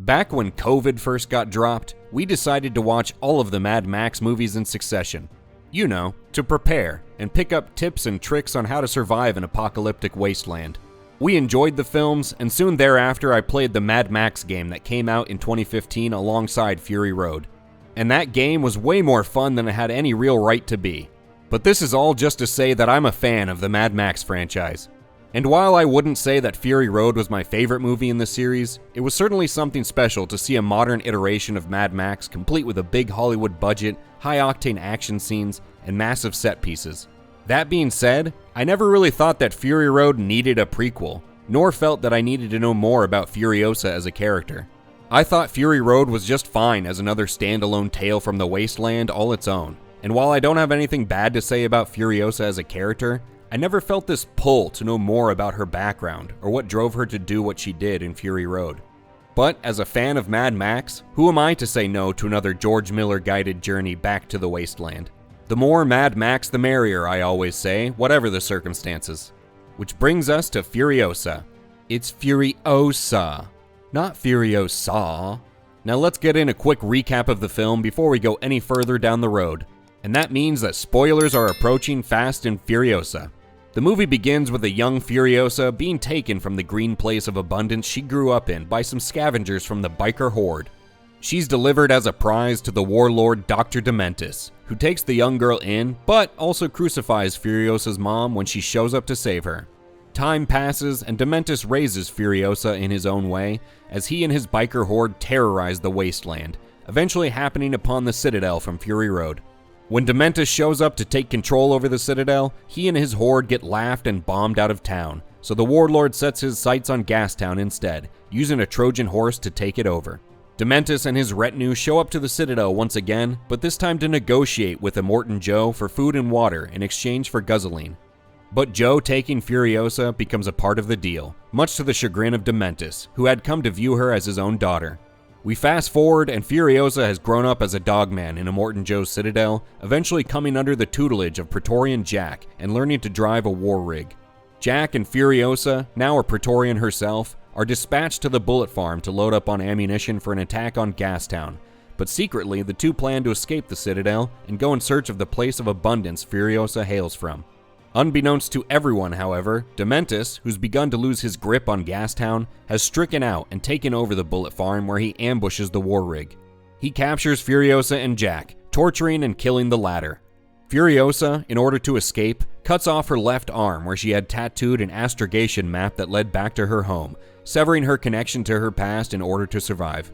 Back when COVID first got dropped, we decided to watch all of the Mad Max movies in succession. You know, to prepare and pick up tips and tricks on how to survive an apocalyptic wasteland. We enjoyed the films, and soon thereafter I played the Mad Max game that came out in 2015 alongside Fury Road. And that game was way more fun than it had any real right to be. But this is all just to say that I'm a fan of the Mad Max franchise. And while I wouldn't say that Fury Road was my favorite movie in the series, it was certainly something special to see a modern iteration of Mad Max complete with a big Hollywood budget, high-octane action scenes, and massive set pieces. That being said, I never really thought that Fury Road needed a prequel, nor felt that I needed to know more about Furiosa as a character. I thought Fury Road was just fine as another standalone tale from the wasteland all its own, and while I don't have anything bad to say about Furiosa as a character, I never felt this pull to know more about her background or what drove her to do what she did in Fury Road. But as a fan of Mad Max, who am I to say no to another George Miller guided journey back to the wasteland? The more Mad Max the merrier, I always say, whatever the circumstances. Which brings us to Furiosa. It's Furiosa, not Furiosa. Now let's get in a quick recap of the film before we go any further down the road. And that means that spoilers are approaching fast in Furiosa. The movie begins with a young Furiosa being taken from the green place of abundance she grew up in by some scavengers from the biker horde. She's delivered as a prize to the warlord Dr. Dementus, who takes the young girl in, but also crucifies Furiosa's mom when she shows up to save her. Time passes, and Dementus raises Furiosa in his own way, as he and his biker horde terrorize the wasteland, eventually happening upon the Citadel from Fury Road. When Dementus shows up to take control over the Citadel, he and his horde get laughed and bombed out of town, so the warlord sets his sights on Gastown instead, using a Trojan horse to take it over. Dementus and his retinue show up to the Citadel once again, but this time to negotiate with Immortan Joe for food and water in exchange for guzzling. But Joe taking Furiosa becomes a part of the deal, much to the chagrin of Dementus, who had come to view her as his own daughter. We fast forward, and Furiosa has grown up as a dogman in Immortan Joe's Citadel, eventually coming under the tutelage of Praetorian Jack and learning to drive a war rig. Jack and Furiosa, now a Praetorian herself, are dispatched to the bullet farm to load up on ammunition for an attack on Gastown, but secretly the two plan to escape the Citadel and go in search of the place of abundance Furiosa hails from. Unbeknownst to everyone, however, Dementus, who's begun to lose his grip on Gastown, has stricken out and taken over the bullet farm where he ambushes the war rig. He captures Furiosa and Jack, torturing and killing the latter. Furiosa, in order to escape, cuts off her left arm where she had tattooed an astrogation map that led back to her home, severing her connection to her past in order to survive.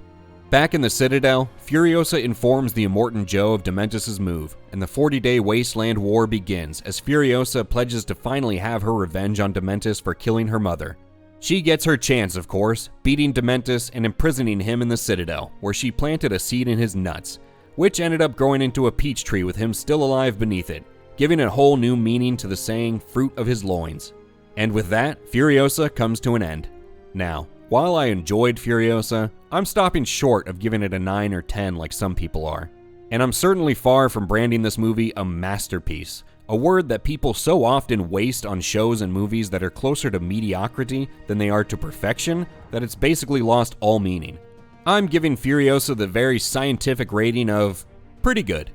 Back in the Citadel, Furiosa informs the Immortan Joe of Dementus' move, and the 40-day Wasteland War begins as Furiosa pledges to finally have her revenge on Dementus for killing her mother. She gets her chance, of course, beating Dementus and imprisoning him in the Citadel, where she planted a seed in his nuts, which ended up growing into a peach tree with him still alive beneath it, giving a whole new meaning to the saying, fruit of his loins. And with that, Furiosa comes to an end. Now, while I enjoyed Furiosa, I'm stopping short of giving it a 9 or 10 like some people are. And I'm certainly far from branding this movie a masterpiece, a word that people so often waste on shows and movies that are closer to mediocrity than they are to perfection that it's basically lost all meaning. I'm giving Furiosa the very scientific rating of pretty good.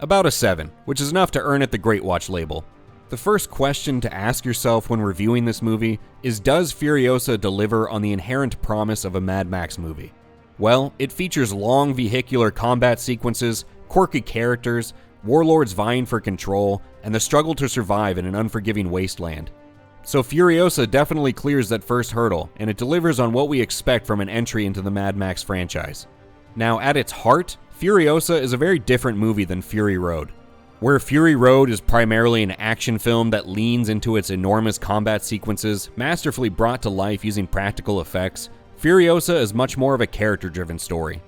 About a 7, which is enough to earn it the GreatWatch label. The first question to ask yourself when reviewing this movie is, does Furiosa deliver on the inherent promise of a Mad Max movie? Well, it features long vehicular combat sequences, quirky characters, warlords vying for control, and the struggle to survive in an unforgiving wasteland. So Furiosa definitely clears that first hurdle, and it delivers on what we expect from an entry into the Mad Max franchise. Now, at its heart, Furiosa is a very different movie than Fury Road. Where Fury Road is primarily an action film that leans into its enormous combat sequences, masterfully brought to life using practical effects, Furiosa is much more of a character-driven story.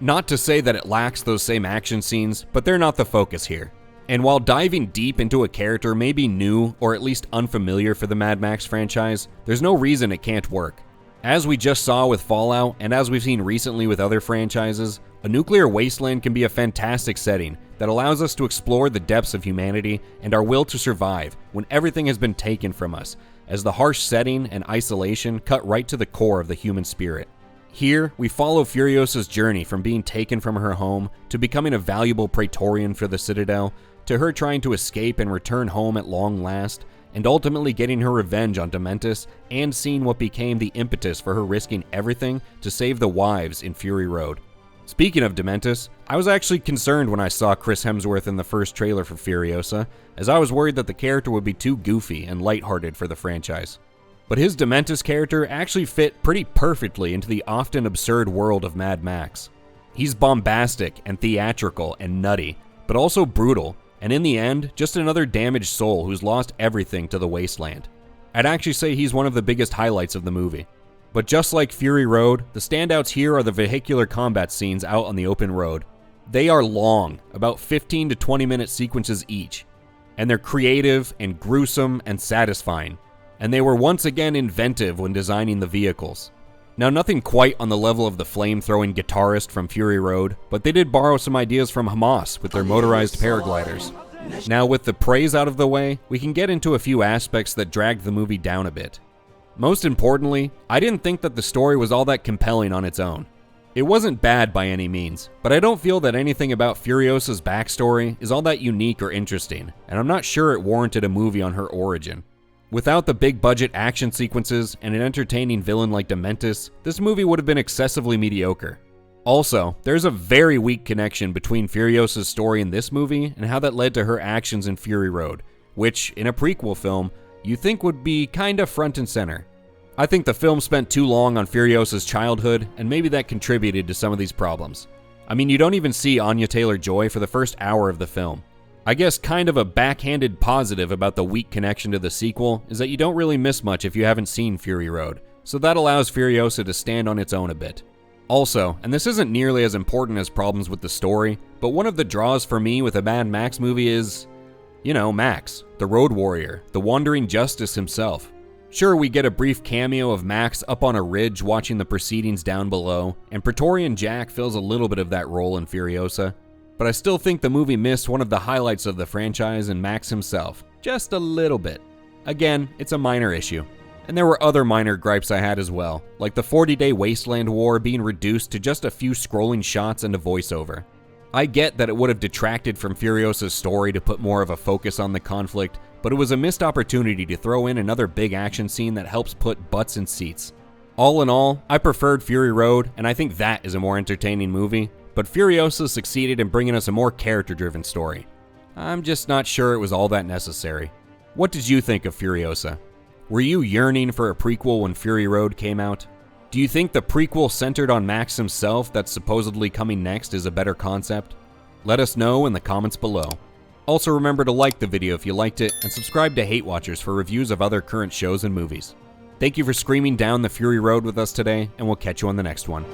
Not to say that it lacks those same action scenes, but they're not the focus here. And while diving deep into a character may be new or at least unfamiliar for the Mad Max franchise, there's no reason it can't work. As we just saw with Fallout, and as we've seen recently with other franchises, a nuclear wasteland can be a fantastic setting that allows us to explore the depths of humanity and our will to survive when everything has been taken from us, as the harsh setting and isolation cut right to the core of the human spirit. Here, we follow Furiosa's journey from being taken from her home to becoming a valuable Praetorian for the Citadel, to her trying to escape and return home at long last, and ultimately getting her revenge on Dementus and seeing what became the impetus for her risking everything to save the wives in Fury Road. Speaking of Dementus, I was actually concerned when I saw Chris Hemsworth in the first trailer for Furiosa, as I was worried that the character would be too goofy and lighthearted for the franchise. But his Dementus character actually fit pretty perfectly into the often absurd world of Mad Max. He's bombastic and theatrical and nutty, but also brutal, and in the end, just another damaged soul who's lost everything to the wasteland. I'd actually say he's one of the biggest highlights of the movie. But just like Fury Road, the standouts here are the vehicular combat scenes out on the open road. They are long, about 15 to 20 minute sequences each, and they're creative and gruesome and satisfying. And they were once again inventive when designing the vehicles. Now, nothing quite on the level of the flame-throwing guitarist from Fury Road, but they did borrow some ideas from Hamas with their motorized paragliders. Now, with the praise out of the way, we can get into a few aspects that dragged the movie down a bit. Most importantly, I didn't think that the story was all that compelling on its own. It wasn't bad by any means, but I don't feel that anything about Furiosa's backstory is all that unique or interesting, and I'm not sure it warranted a movie on her origin. Without the big budget action sequences and an entertaining villain like Dementus, this movie would have been excessively mediocre. Also, there's a very weak connection between Furiosa's story in this movie and how that led to her actions in Fury Road, which, in a prequel film, you think would be kinda front and center. I think the film spent too long on Furiosa's childhood, and maybe that contributed to some of these problems. I mean, you don't even see Anya Taylor-Joy for the first hour of the film. I guess kind of a backhanded positive about the weak connection to the sequel is that you don't really miss much if you haven't seen Fury Road, so that allows Furiosa to stand on its own a bit. Also, and this isn't nearly as important as problems with the story, but one of the draws for me with a Mad Max movie is, Max, the road warrior, the wandering justice himself. Sure, we get a brief cameo of Max up on a ridge watching the proceedings down below, and Praetorian Jack fills a little bit of that role in Furiosa. But I still think the movie missed one of the highlights of the franchise in Max himself, just a little bit. Again, it's a minor issue. And there were other minor gripes I had as well, like the 40-day Wasteland War being reduced to just a few scrolling shots and a voiceover. I get that it would have detracted from Furiosa's story to put more of a focus on the conflict, but it was a missed opportunity to throw in another big action scene that helps put butts in seats. All in all, I preferred Fury Road, and I think that is a more entertaining movie, but Furiosa succeeded in bringing us a more character-driven story. I'm just not sure it was all that necessary. What did you think of Furiosa? Were you yearning for a prequel when Fury Road came out? Do you think the prequel centered on Max himself that's supposedly coming next is a better concept? Let us know in the comments below. Also remember to like the video if you liked it, and subscribe to HateWatchers for reviews of other current shows and movies. Thank you for screaming down the Fury Road with us today, and we'll catch you on the next one.